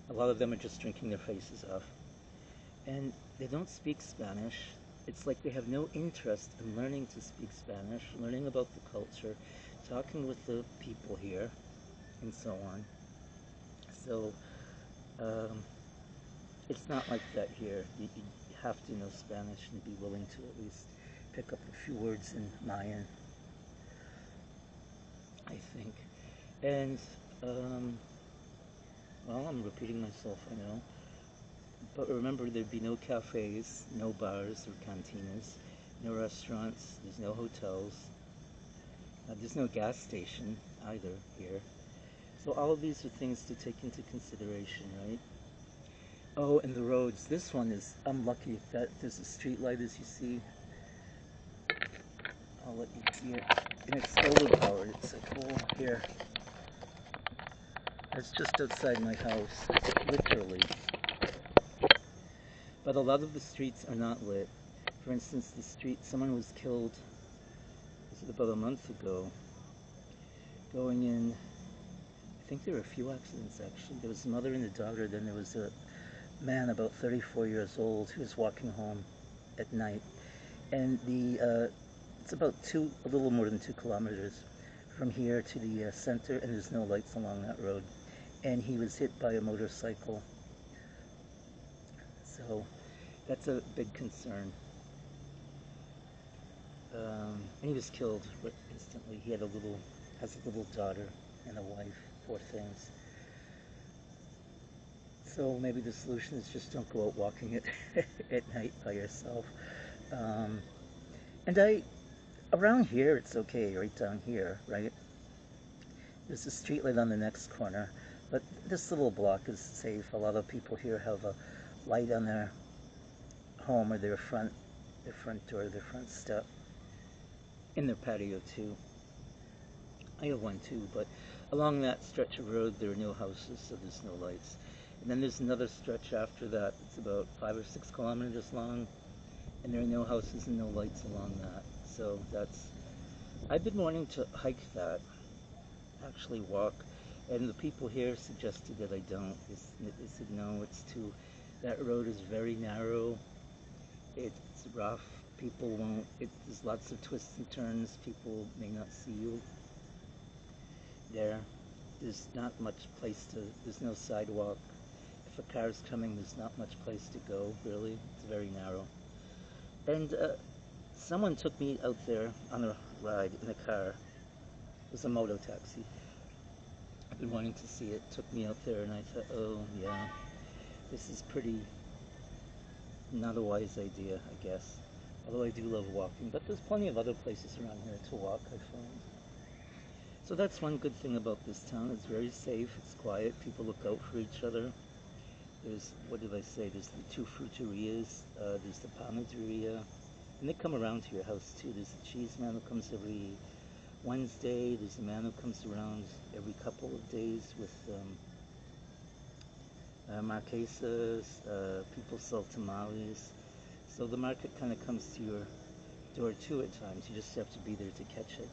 A lot of them are just drinking their faces off. And they don't speak Spanish. It's like they have no interest in learning to speak Spanish, learning about the culture, talking with the people here, and so on. So um, it's not like that here. You have to know Spanish and be willing to at least pick up a few words in Mayan, I think. And, um, well, I'm repeating myself, I know. But remember, there'd be no cafes, no bars or cantinas, no restaurants, there's no hotels, there's no gas station either here. So all of these are things to take into consideration, right? Oh, and the roads. This one is, I'm lucky that there's a street light as you see. I'll let you see it. And it's solar powered. It's a pole here. It's just outside my house, literally. But a lot of the streets are not lit. For instance, the street, someone was killed, was it about a month ago, going in, I think there were a few accidents actually. There was a mother and a daughter, then there was a man about 34 years old who was walking home at night. And it's about a little more than 2 kilometers from here to the center, and there's no lights along that road. And he was hit by a motorcycle. So that's a big concern. And he was killed instantly. He has a little daughter and a wife, poor things. So maybe the solution is just don't go out walking at night by yourself. Um, and around here it's okay, right down here, right? There's a street light on the next corner, but this little block is safe. A lot of people here have a light on their home or their front door, their front step, in their patio too. I have one too, but along that stretch of road there are no houses, so there's no lights. And then there's another stretch after that. It's about 5 or 6 kilometers long, and there are no houses and no lights along that. So I've been wanting to hike that, actually walk, and the people here suggested that I don't. They said no, that road is very narrow, it's rough, there's lots of twists and turns, people may not see you there. There's not much there's no sidewalk. If a car's coming, there's not much place to go, really. It's very narrow. And someone took me out there on a ride in a car. It was a moto taxi. I've been wanting to see it. Took me out there, and I thought, oh yeah, this is pretty not a wise idea, I guess. Although I do love walking, but there's plenty of other places around here to walk, I find. So that's one good thing about this town. It's very safe, it's quiet, people look out for each other. There's, what did I say, there's the 2 fruterias, there's the panaderia, and they come around to your house too. There's a cheese man who comes every Wednesday, there's a man who comes around every couple of days with marquesas, people sell tamales. So the market kind of comes to your door too at times. You just have to be there to catch it.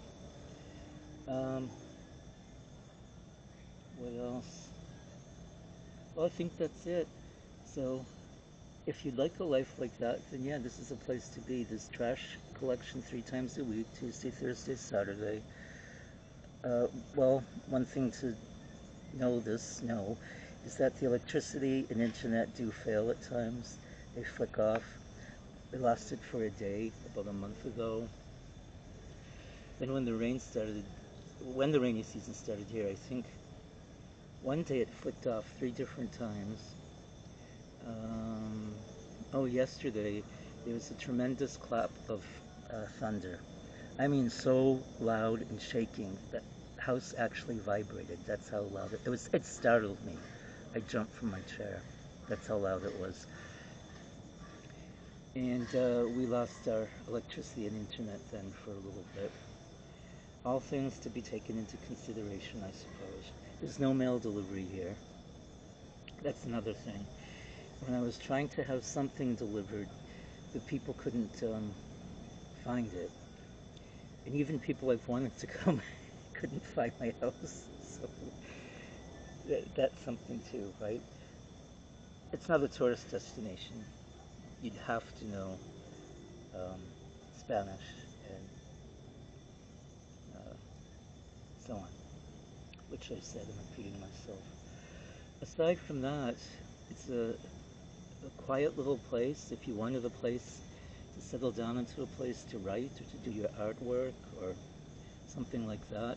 What else? Well, I think that's it. So if you'd like a life like that, then yeah, this is a place to be. There's trash collection 3 times a week, Tuesday, Thursday, Saturday. Well, one thing to know is that the electricity and internet do fail at times. They flick off. They lasted for a day about a month ago. Then when the rainy season started here, I think one day it flicked off 3 different times. Yesterday there was a tremendous clap of thunder. I mean, so loud and shaking that the house actually vibrated. That's how loud it was. It startled me. I jumped from my chair. That's how loud it was. And we lost our electricity and internet then for a little bit. All things to be taken into consideration, I suppose. There's no mail delivery here. That's another thing. When I was trying to have something delivered, the people couldn't find it. And even people I've wanted to come couldn't find my house. So that's something too, right? it's not a tourist destination. You'd have to know um, Spanish and uh, so on, which I said, I'm repeating myself. Aside from that, it's a quiet little place. If you wanted a place to settle down into, a place to write or to do your artwork or something like that,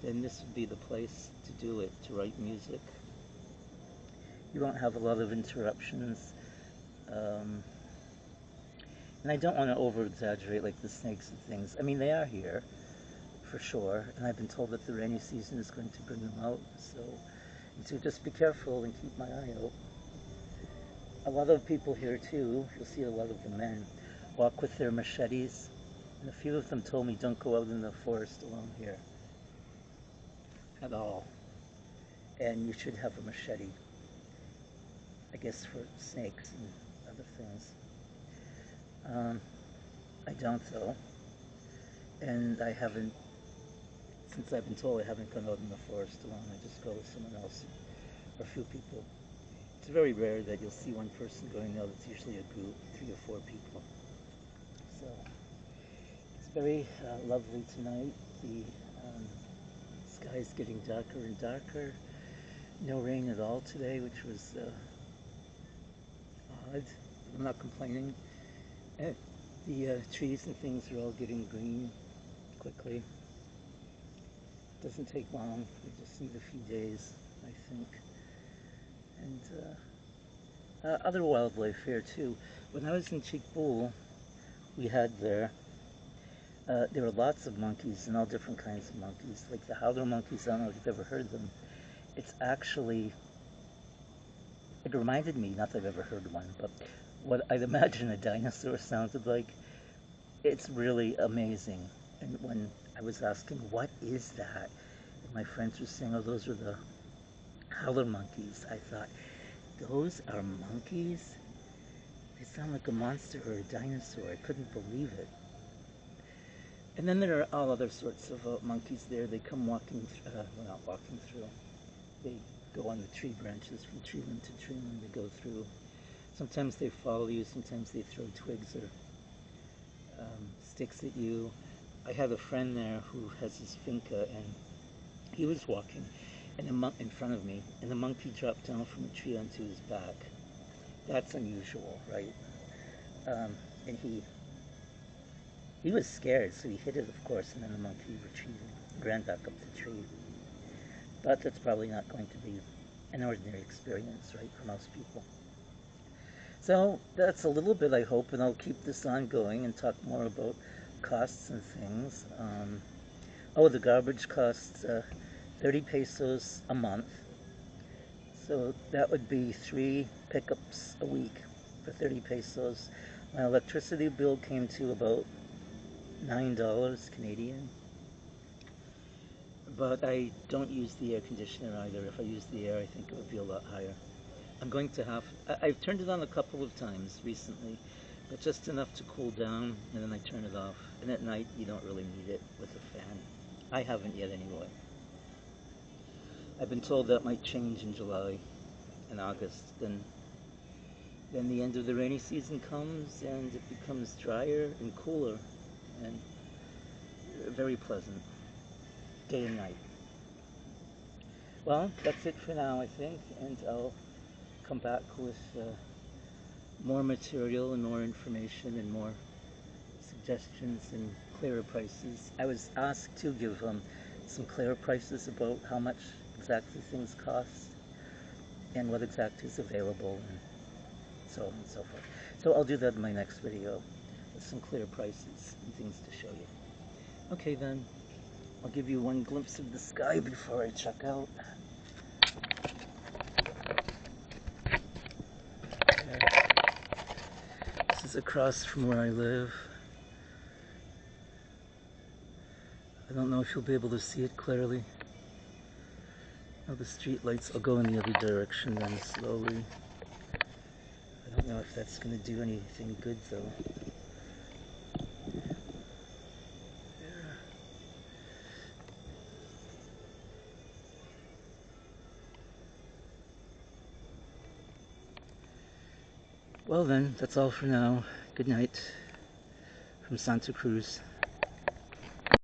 then this would be the place to do it, to write music. You won't have a lot of interruptions. And I don't want to over-exaggerate like the snakes and things. I mean, they are here, for sure, and I've been told that the rainy season is going to bring them out, so to just be careful and keep my eye out. A lot of people here too, you'll see a lot of the men, walk with their machetes, and a few of them told me don't go out in the forest alone here at all, and you should have a machete, I guess for snakes and other things. I don't though, and I haven't, since I've been told I haven't gone out in the forest alone. I just go with someone else or a few people. It's very rare that you'll see one person going out. It's usually a group, 3 or 4 people. So it's very lovely tonight. The sky's getting darker and darker. No rain at all today, which was odd. I'm not complaining. The trees and things are all getting green quickly. Doesn't take long. We just need a few days, I think. And other wildlife here too. When I was in Chikbul, we had there were lots of monkeys and all different kinds of monkeys, like the howler monkeys. I don't know if you've ever heard them. It's actually, it reminded me, not that I've ever heard one, but what I'd imagine a dinosaur sounded like. It's really amazing. And when I was asking, what is that? And my friends were saying, oh, those are the howler monkeys. I thought, those are monkeys? They sound like a monster or a dinosaur. I couldn't believe it. And then there are all other sorts of monkeys there. They come walking, well, not walking through. They go on the tree branches from tree limb to tree limb. They go through. Sometimes they follow you. Sometimes they throw twigs or sticks at you. I had a friend there who has his finca, and he was walking in front of me, and the monkey dropped down from a tree onto his back. That's unusual, right? And he was scared, so he hit it, of course, and then the monkey ran back up the tree. But that's probably not going to be an ordinary experience, right, for most people. So that's a little bit, I hope, and I'll keep this on going and talk more about costs and things. The garbage costs 30 pesos a month. So that would be 3 pickups a week for 30 pesos. My electricity bill came to about $9 Canadian. But I don't use the air conditioner either. If I use the air, I think it would be a lot higher. I'm going to have, I've turned it on a couple of times recently, but just enough to cool down, and then I turn it off. And at night, you don't really need it with a fan. I haven't yet anyway. I've been told that might change in July and August. Then the end of the rainy season comes, and it becomes drier and cooler, and very pleasant, day and night. Well, that's it for now, I think, and I'll come back with more material and more information and more suggestions and clearer prices. I was asked to give some clearer prices about how much exactly things cost and what exactly is available and so on and so forth. So I'll do that in my next video with some clear prices and things to show you. Okay then, I'll give you one glimpse of the sky before I check out. This is across from where I live. I don't know if you'll be able to see it clearly. Oh, the street lights. I'll go in the other direction then slowly. I don't know if that's going to do anything good though. Well then, that's all for now. Good night from Santa Cruz.